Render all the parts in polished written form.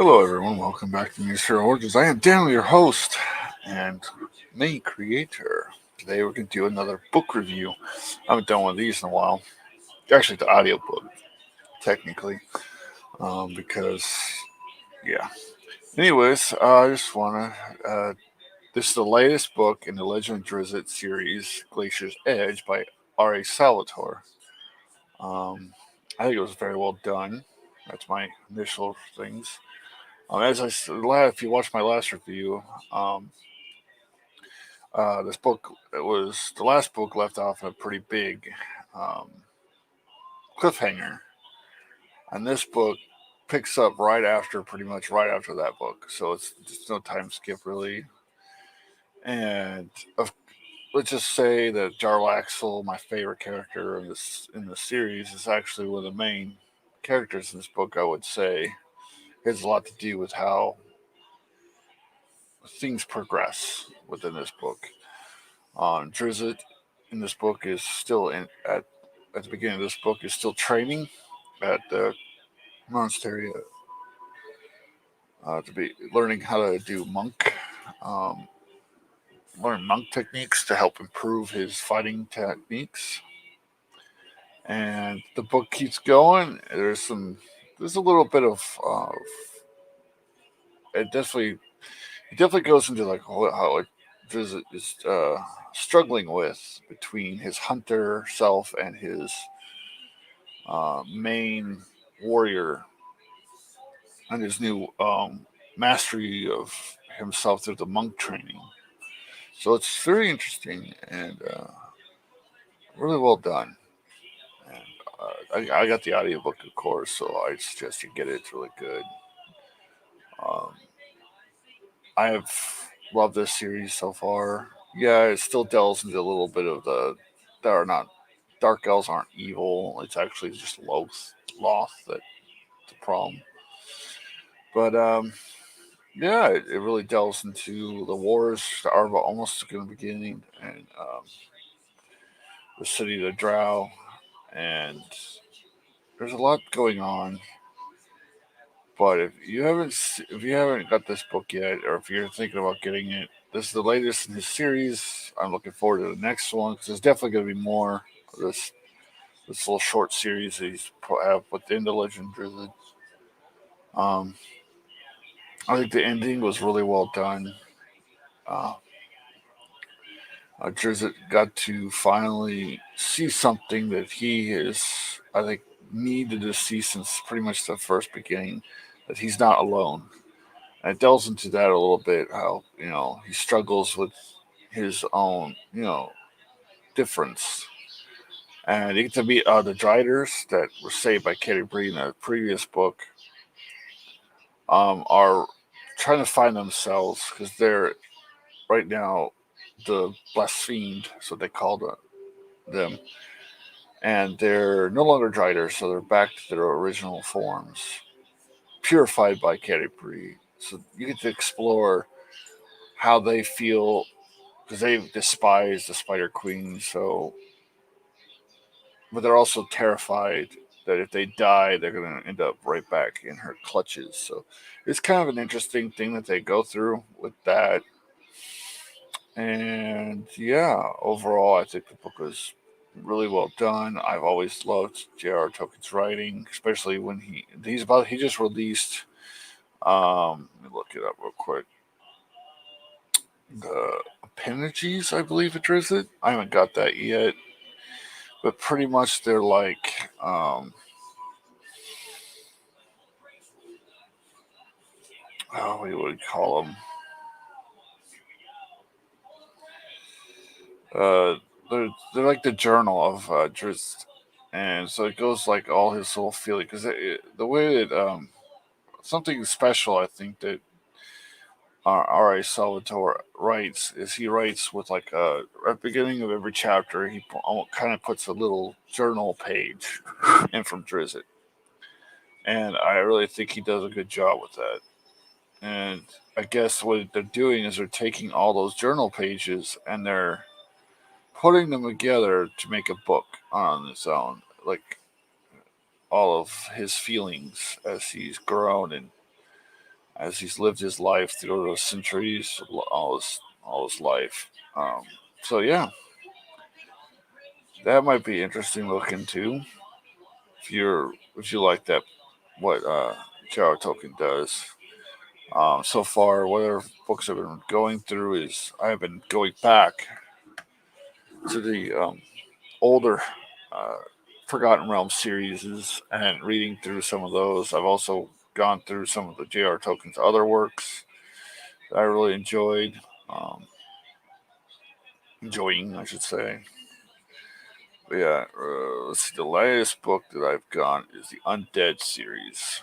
Hello, everyone. Welcome back to Myriasphere Origins. I am Daniel, your host and main creator. Today, we're going to do another book review. I haven't done one of these in a while. Actually, the audiobook, technically, because yeah. Anyways, I just want to. This is the latest book in the Legend of Drizzt series, Glaciers Edge by R.A. Salvatore. Um, I think it was very well done. That's my initial things. As I said, if you watched my last review, um, this book it was the last book left off a pretty big um, cliffhanger, and this book picks up right after, pretty much right after that book. So it's just no time skip really. And let's just say that Jarlaxle, my favorite character in the series, is actually one of the main characters in this book. I would say it has a lot to do with how things progress within this book. Drizzt in this book is still at the beginning of this book is still training at the monastery to be learning how to do um, learn monk techniques to help improve his fighting techniques. And the book keeps going. There's a little bit of it definitely goes into like how it is struggling with between his hunter self and his main warrior and his new mastery of himself through the monk training. So it's very interesting and really well done. And I got the audiobook, of course, so I suggest you get it. It's really good. Um, I have loved this series so far. Yeah, it still delves into a little bit of that are not dark elves aren't evil. It's actually just Loth that's the problem. But yeah, it really delves into the wars that are almost in the beginning and the city of the Drow, and there's a lot going on. But if you haven't got this book yet, or if you're thinking about getting it, this is the latest in his series. I'm looking forward to the next one because there's definitely going to be more of this little short series that he's have within the Legend of Drizzt. Um, I think the ending was really well done. Uh, Drizzt got to finally see something that he is, I think, needed to see since pretty much the first beginning, that he's not alone. And it delves into that a little bit, how, he struggles with his own, difference. And you get to meet the Driders that were saved by Katie Bree in the previous book, are trying to find themselves because they're right now the blasphemed, so they call them, and they're no longer Driders, so they're back to their original forms, purified by Cadbury. So you get to explore how they feel because they despise the Spider Queen. So, but they're also terrified that if they die, they're going to end up right back in her clutches. So it's kind of an interesting thing that they go through with that. And yeah, overall, I think the book was really well done. I've always loved J.R. Tolkien's writing, especially when he just released. Let me look it up real quick. The appendages, I believe it is. I haven't got that yet, but pretty much they're like what do you call them? Uh, they're like the journal of Drizzt, and so it goes like all his little feeling because the way that something special I think that R.A. Salvatore writes is he writes with like at the beginning of every chapter he kind of puts a little journal page in from Drizzt, and I really think he does a good job with that. And I guess what they're doing is they're taking all those journal pages and they're putting them together to make a book on its own, like all of his feelings as he's grown and as he's lived his life through the centuries, all his life. So yeah, that might be interesting to look into if you like that what J.R. Tolkien does. So far, what other books I've been going through is I've been going back to the older uh, Forgotten Realms series and reading through some of those. I've also gone through some of the J.R. Tolkien's other works that I really enjoying, I should say. But yeah, let's see. The latest book that I've gone is the Undead series.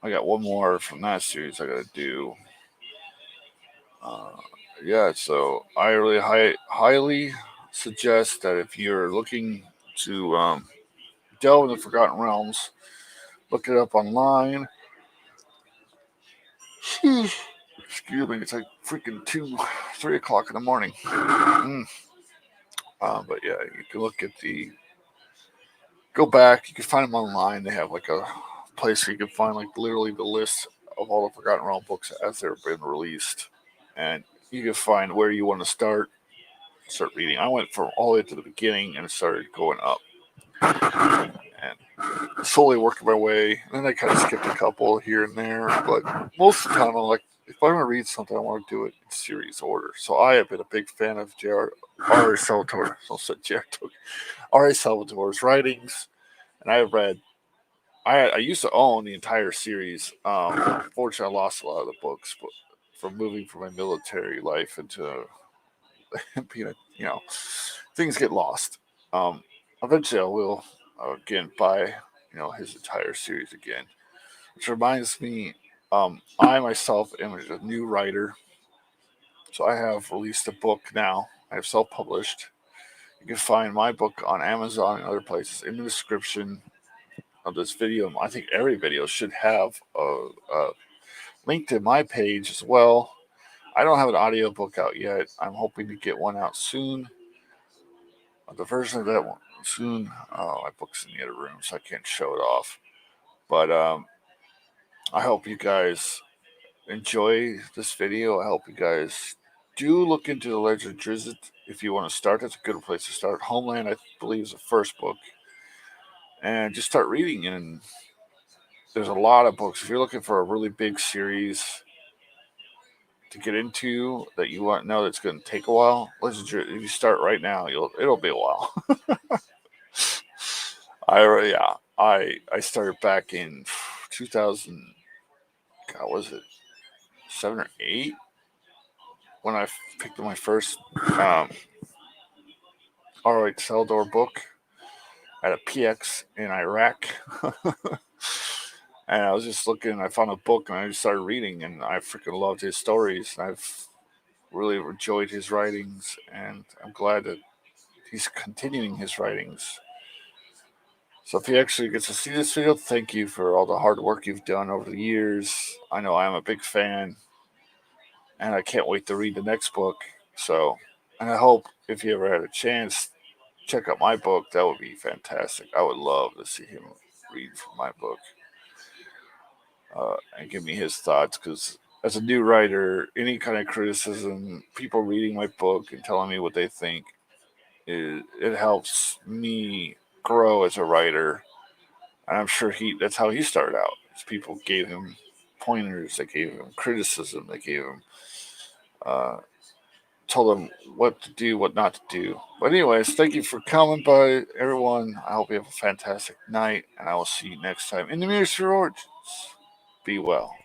I got one more from that series I got to do. Uh, yeah, so I really highly suggest that if you're looking to delve into Forgotten Realms, look it up online. Excuse me, it's like freaking 3 o'clock in the morning. But yeah, you can go back. You can find them online. They have like a place where you can find like literally the list of all the Forgotten Realm books as they've been released, and you can find where you want to start reading. I went from all the way to the beginning and started going up and slowly working my way. And then I kind of skipped a couple here and there, but most of the time I'm like, if I want to read something, I want to do it in series order. So I have been a big fan of R. Salvatore. So I said J.R. R. Salvatore's writings, and I have read. I used to own the entire series. Unfortunately, I lost a lot of the books, but from moving from my military life into being things get lost. Um, Eventually, I will again buy his entire series again, which reminds me, I myself am a new writer, so I have released a book now. I have self-published. You can find my book on Amazon and other places in the description of this video. I think every video should have a link to my page as well. I don't have an audiobook out yet. I'm hoping to get one out soon. The version of that one soon. Oh, my book's in the other room, so I can't show it off. But I hope you guys enjoy this video. I hope you guys do look into the Legend of Drizzt if you want to start. That's a good place to start. Homeland, I believe, is the first book, and just start reading. And there's a lot of books. If you're looking for a really big series to get into that you want to know that's going to take a while, if you start right now, it'll be a while. I started back in 2000. God, was it 7 or 8 when I picked up my first R.H. Salvatore book at a PX in Iraq. And I was just looking, I found a book and I just started reading, and I freaking loved his stories. I've really enjoyed his writings, and I'm glad that he's continuing his writings. So if he actually gets to see this video, thank you for all the hard work you've done over the years. I know I'm a big fan, and I can't wait to read the next book. So, and I hope if you ever had a chance, check out my book. That would be fantastic. I would love to see him read from my book and give me his thoughts. Because as a new writer, any kind of criticism, people reading my book and telling me what they think, it helps me grow as a writer. And I'm sure that's how he started out. People gave him pointers, they gave him criticism, they gave him uh, told him what to do, what not to do. But anyways, thank you for coming by, everyone. I hope you have a fantastic night, and I will see you next time in the Myriasphere Origins. Be well.